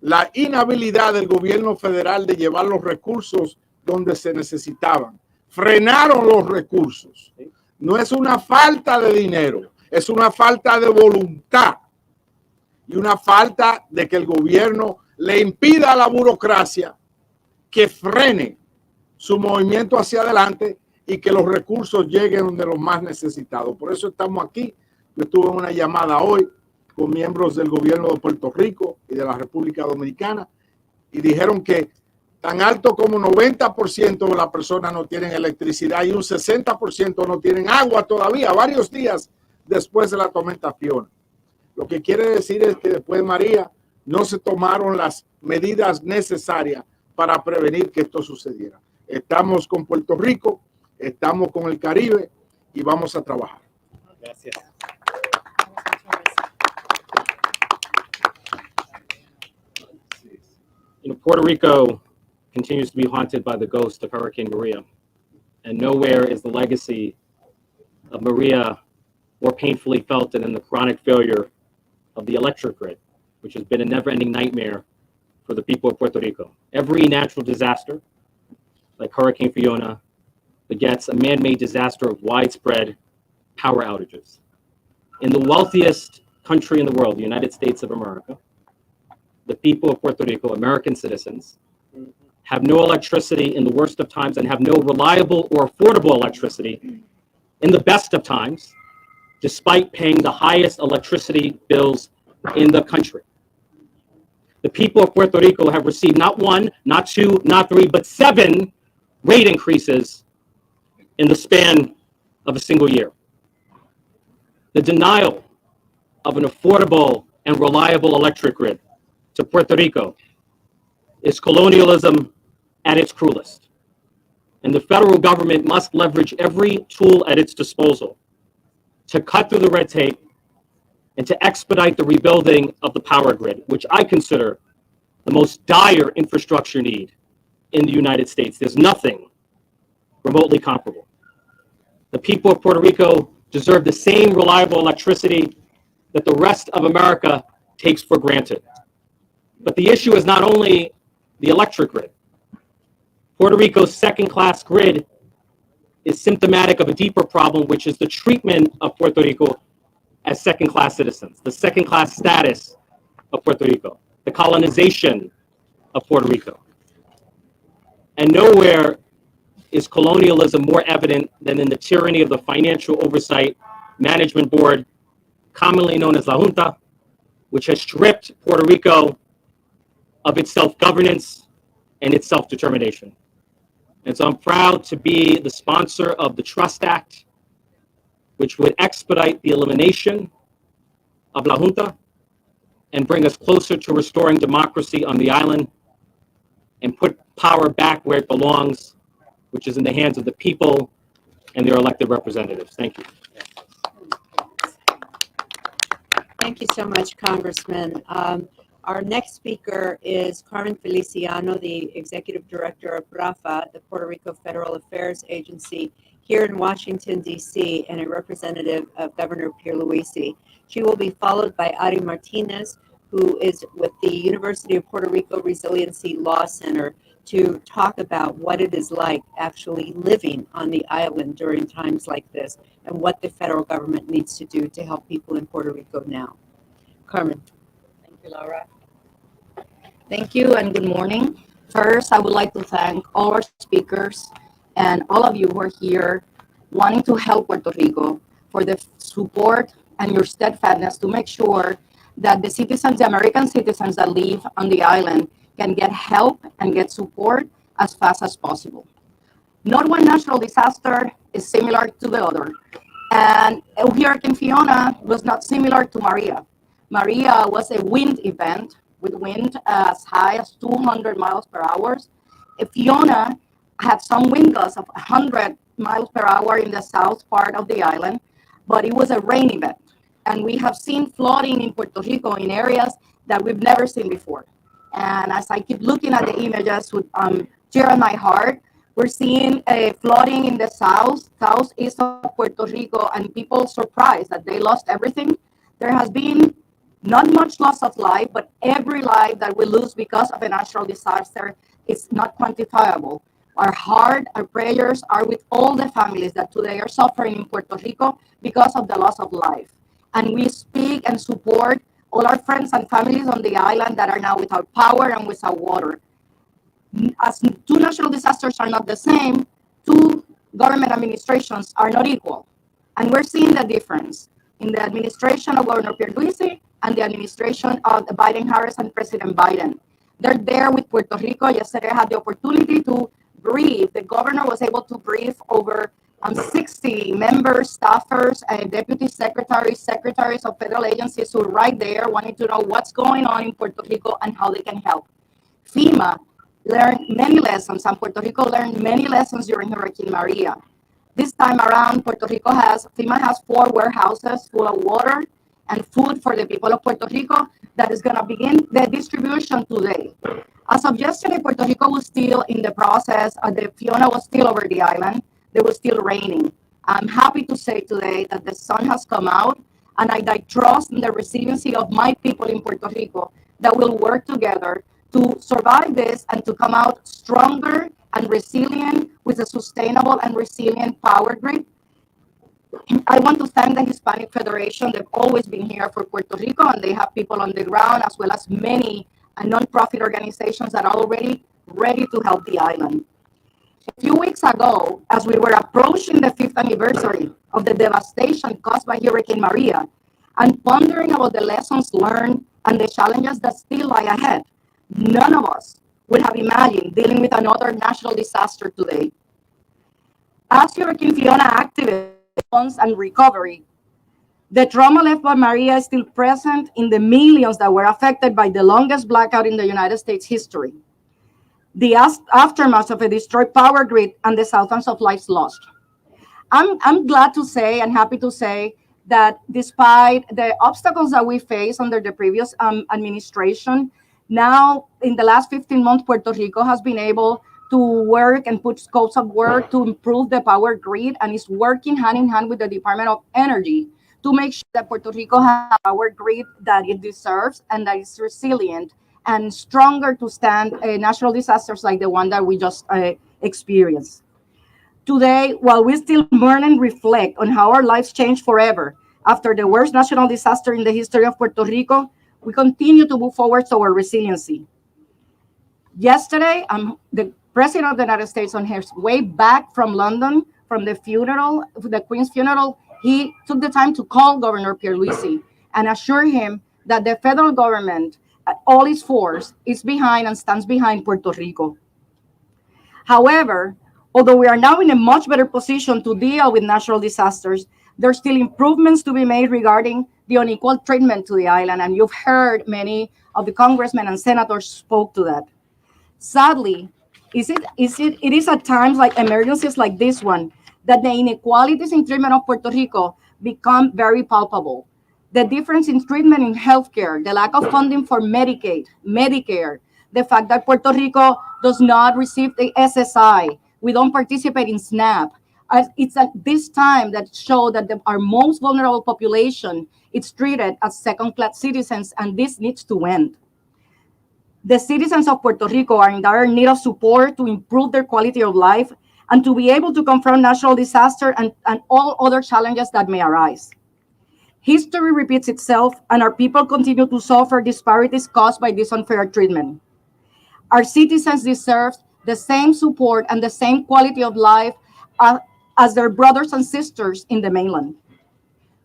la inhabilidad del gobierno federal de llevar los recursos donde se necesitaban. Frenaron los recursos. No es una falta de dinero, es una falta de voluntad y una falta de que el gobierno le impida a la burocracia que frene su movimiento hacia adelante y que los recursos lleguen donde los más necesitados. Por eso estamos aquí. Yo tuve una llamada hoy con miembros del gobierno de Puerto Rico y de la República Dominicana y dijeron que tan alto como 90% de las personas no tienen electricidad y un 60% no tienen agua todavía, varios días después de la tormenta Fiona. Lo que quiere decir es que después de María no se tomaron las medidas necesarias para prevenir que esto sucediera. Estamos con Puerto Rico, estamos con el Caribe y vamos a trabajar. Gracias. Puerto Rico continues to be haunted by the ghost of Hurricane Maria, and nowhere is the legacy of Maria more painfully felt than in the chronic failure of the electric grid, which has been a never-ending nightmare for the people of Puerto Rico. Every natural disaster, like Hurricane Fiona, begets a man-made disaster of widespread power outages. In the wealthiest country in the world, the United States of America, the people of Puerto Rico, American citizens, have no electricity in the worst of times and have no reliable or affordable electricity in the best of times, despite paying the highest electricity bills in the country. The people of Puerto Rico have received not one, not two, not three, but 7 rate increases in the span of a single year. The denial of an affordable and reliable electric grid to Puerto Rico is colonialism at its cruelest. And the federal government must leverage every tool at its disposal to cut through the red tape and to expedite the rebuilding of the power grid, which I consider the most dire infrastructure need in the United States. There's nothing remotely comparable. The people of Puerto Rico deserve the same reliable electricity that the rest of America takes for granted. But the issue is not only the electric grid. Puerto Rico's second-class grid is symptomatic of a deeper problem, which is the treatment of Puerto Rico as second-class citizens, the second-class status of Puerto Rico, the colonization of Puerto Rico. And nowhere is colonialism more evident than in the tyranny of the Financial Oversight Management Board, commonly known as La Junta, which has stripped Puerto Rico of its self-governance and its self-determination. And so I'm proud to be the sponsor of the Trust Act, which would expedite the elimination of La Junta and bring us closer to restoring democracy on the island and put power back where it belongs, which is in the hands of the people and their elected representatives. Thank you. Thank you so much, Congressman. Our next speaker is Carmen Feliciano, the Executive Director of RAFA, the Puerto Rico Federal Affairs Agency here in Washington, D.C., and a representative of Governor Pierluisi. She will be followed by Ari Martinez, who is with the University of Puerto Rico Resiliency Law Center, to talk about what it is like actually living on the island during times like this and what the federal government needs to do to help people in Puerto Rico now. Carmen. Thank you, Laura. Thank you and good morning. First, I would like to thank all our speakers and all of you who are here wanting to help Puerto Rico for the support and your steadfastness to make sure that the citizens, the American citizens that live on the island can get help and get support as fast as possible. Not one natural disaster is similar to the other. And Hurricane Fiona was not similar to Maria. Maria was a wind event with wind as high as 200 miles per hour. Fiona had some wind gusts of 100 miles per hour in the south part of the island, but it was a rain event. And we have seen flooding in Puerto Rico in areas that we've never seen before. And as I keep looking at the images with tear in my heart, We're seeing flooding in the southeast of Puerto Rico, and people surprised that they lost everything. There has been not much loss of life, but every life that we lose because of a natural disaster is not quantifiable. Our heart, our prayers are with all the families that today are suffering in Puerto Rico because of the loss of life. And we speak and support all our friends and families on the island that are now without power and without water. As two natural disasters are not the same, two government administrations are not equal. And we're seeing the difference in the administration of Governor Pierluisi and the administration of the Biden-Harris and President Biden. They're there with Puerto Rico. Yesterday I had the opportunity to brief. The governor was able to brief over 60 members, staffers, and deputy secretaries, secretaries of federal agencies who are right there wanting to know what's going on in Puerto Rico and how they can help. FEMA learned many lessons, and Puerto Rico learned many lessons during Hurricane Maria. This time around, FEMA has 4 warehouses full of water and food for the people of Puerto Rico that is going to begin the distribution today. As of yesterday, Puerto Rico was still in the process. The Fiona was still over the island. It was still raining. I'm happy to say today that the sun has come out, and I trust in the resiliency of my people in Puerto Rico that will work together to survive this and to come out stronger and resilient with a sustainable and resilient power grid. I want to thank the Hispanic Federation. They've always been here for Puerto Rico, and they have people on the ground as well as many nonprofit organizations that are already ready to help the island. A few weeks ago, as we were approaching the 5th anniversary of the devastation caused by Hurricane Maria, and pondering about the lessons learned and the challenges that still lie ahead, none of us would have imagined dealing with another natural disaster today. As Hurricane Fiona activates and recovery, the trauma left by Maria is still present in the millions that were affected by the longest blackout in the United States history. The aftermath of a destroyed power grid and the thousands of lives lost. I'm glad to say and happy to say that despite the obstacles that we faced under the previous administration, now in the last 15 months, Puerto Rico has been able to work and put scopes of work to improve the power grid, and is working hand in hand with the Department of Energy to make sure that Puerto Rico has a power grid that it deserves and that is resilient and stronger to stand natural disasters like the one that we just experienced. Today, while we still mourn and reflect on how our lives changed forever after the worst national disaster in the history of Puerto Rico, we continue to move forward toward resiliency. Yesterday, the President of the United States, on his way back from London, from the funeral, the Queen's funeral, he took the time to call Governor Pierluisi and assure him that the federal government, all its force, is behind and stands behind Puerto Rico. However, although we are now in a much better position to deal with natural disasters, there are still improvements to be made regarding the unequal treatment to the island, and you've heard many of the congressmen and senators spoke to that. Sadly, it is at times like emergencies like this one that the inequalities in treatment of Puerto Rico become very palpable. The difference in treatment in healthcare, the lack of funding for Medicaid, Medicare, the fact that Puerto Rico does not receive the SSI, we don't participate in SNAP. It's at this time that show that our most vulnerable population is treated as second-class citizens, and this needs to end. The citizens of Puerto Rico are in dire need of support to improve their quality of life and to be able to confront natural disaster and all other challenges that may arise. History repeats itself, and our people continue to suffer disparities caused by this unfair treatment. Our citizens deserve the same support and the same quality of life as their brothers and sisters in the mainland.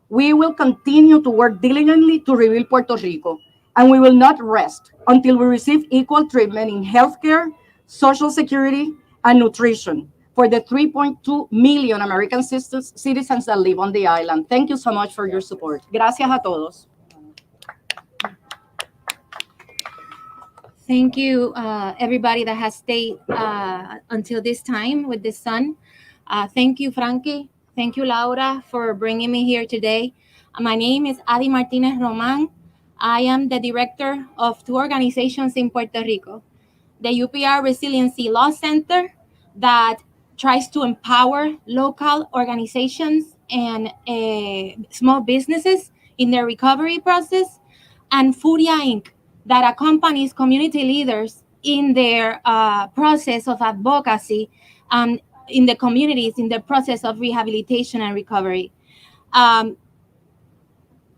We will continue to work diligently to rebuild Puerto Rico, and we will not rest until we receive equal treatment in healthcare, social security, and nutrition for the 3.2 million American citizens that live on the island. Thank you so much for your support. Gracias a todos. Thank you, everybody that has stayed until this time with the sun. Thank you, Frankie. Thank you, Laura, for bringing me here today. My name is Adi Martinez Roman. I am the director of 2 organizations in Puerto Rico, the UPR Resiliency Law Center, that tries to empower local organizations and small businesses in their recovery process, and Furia Inc., that accompanies community leaders in their process of advocacy in the communities, in the process of rehabilitation and recovery. Um,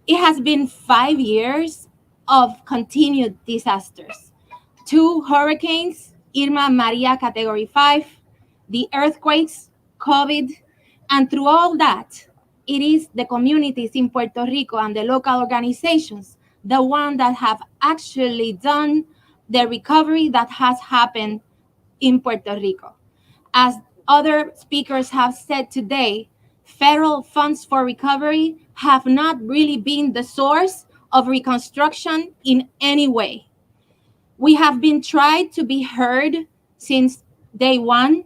it has been 5 years of continued disasters. Two hurricanes, Irma and Maria category 5, the earthquakes, COVID, and through all that, it is the communities in Puerto Rico and the local organizations, the one that have actually done the recovery that has happened in Puerto Rico. As other speakers have said today, federal funds for recovery have not really been the source of reconstruction in any way. We have been tried to be heard since day one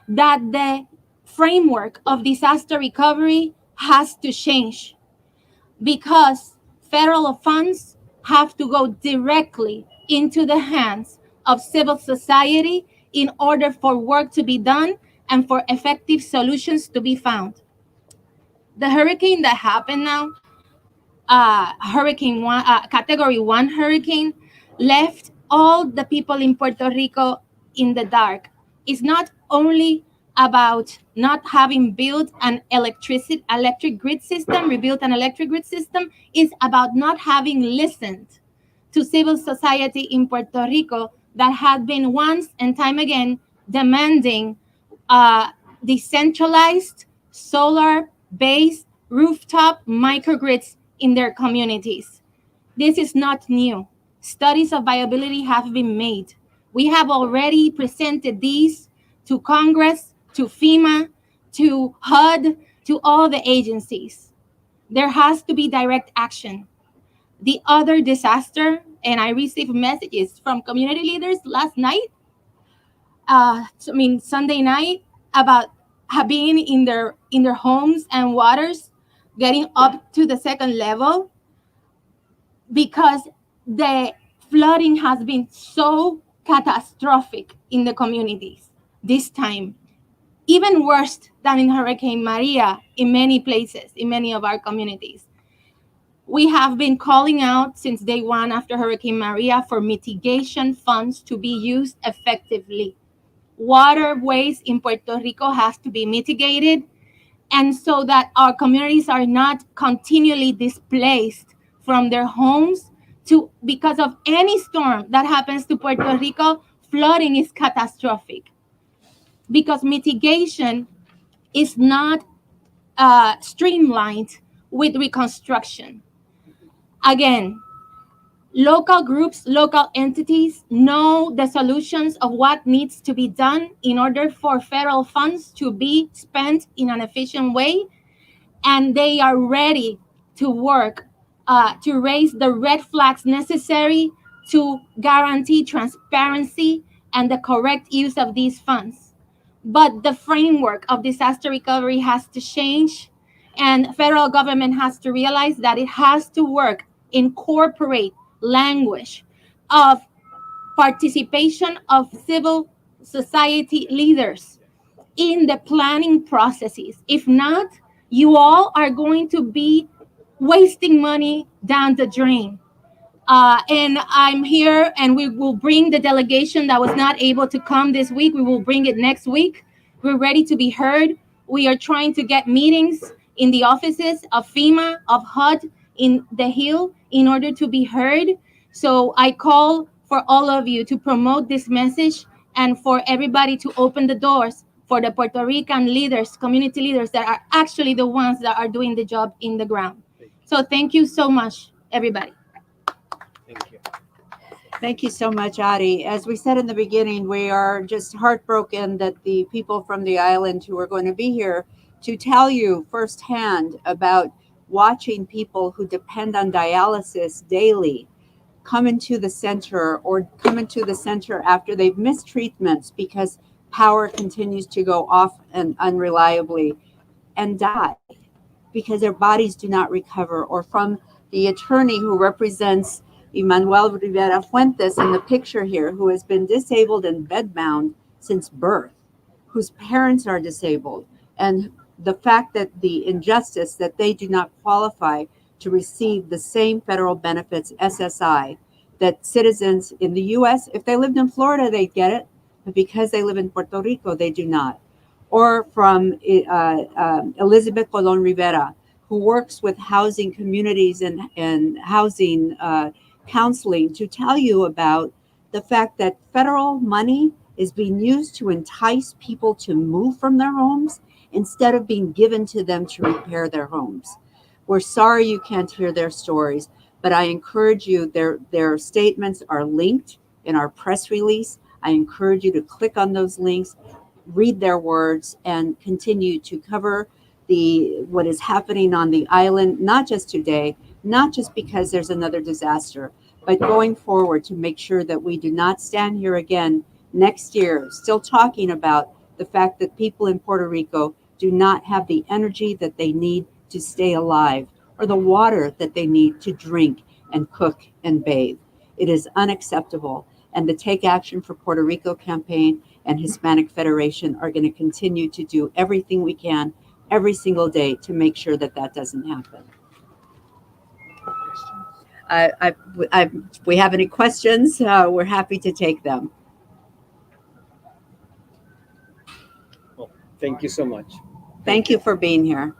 that the framework of disaster recovery has to change because federal funds have to go directly into the hands of civil society in order for work to be done and for effective solutions to be found. The hurricane that happened now, hurricane one, category 1 hurricane, left all the people in Puerto Rico in the dark. It's not only about not having built an electric grid system, rebuilt an electric grid system, it's about not having listened to civil society in Puerto Rico that had been once and time again demanding decentralized solar-based rooftop microgrids in their communities. This is not new. Studies of viability have been made. We have already presented these to Congress, to FEMA, to HUD, to all the agencies. There has to be direct action. The other disaster, and I received messages from community leaders last night, Sunday night, about being in their homes and waters, getting up to the second level because the flooding has been so catastrophic in the communities this time, even worse than in Hurricane Maria in many places, in many of our communities. We have been calling out since day one after Hurricane Maria for mitigation funds to be used effectively. Waterways in Puerto Rico has to be mitigated, and so that our communities are not continually displaced from their homes because of any storm that happens to Puerto Rico. Flooding is catastrophic because mitigation is not streamlined with reconstruction. Again, local groups, local entities know the solutions of what needs to be done in order for federal funds to be spent in an efficient way, and they are ready to work to raise the red flags necessary to guarantee transparency and the correct use of these funds. But the framework of disaster recovery has to change, and federal government has to realize that it has to work, incorporate language of participation of civil society leaders in the planning processes. If not, you all are going to be wasting money down the drain. And I'm here, and we will bring the delegation that was not able to come this week. We will bring it next week. We're ready to be heard. We are trying to get meetings in the offices of FEMA, of HUD, in the Hill, in order to be heard. So I call for all of you to promote this message and for everybody to open the doors for the Puerto Rican leaders, community leaders that are actually the ones that are doing the job in the ground. So thank you so much, everybody. Thank you. Thank you so much, Adi. As we said in the beginning, we are just heartbroken that the people from the island who are going to be here to tell you firsthand about watching people who depend on dialysis daily come into the center or come into the center after they've missed treatments because power continues to go off and unreliably and die because their bodies do not recover, or from the attorney who represents Emmanuel Rivera Fuentes in the picture here, who has been disabled and bedbound since birth, whose parents are disabled, and the fact that the injustice that they do not qualify to receive the same federal benefits, SSI, that citizens in the US, if they lived in Florida, they'd get it, but because they live in Puerto Rico, they do not. Or from Elizabeth Colon Rivera, who works with housing communities and housing counseling, to tell you about the fact that federal money is being used to entice people to move from their homes instead of being given to them to repair their homes. We're sorry you can't hear their stories, but I encourage you, their statements are linked in our press release. I encourage you to click on those links, read their words, and continue to cover what is happening on the island, not just today, not just because there's another disaster, but going forward to make sure that we do not stand here again next year still talking about the fact that people in Puerto Rico do not have the energy that they need to stay alive, or the water that they need to drink and cook and bathe. It is unacceptable. And the Take Action for Puerto Rico campaign and Hispanic Federation are going to continue to do everything we can every single day to make sure that that doesn't happen. If we have any questions, we're happy to take them. Thank you so much. Thank you for being here.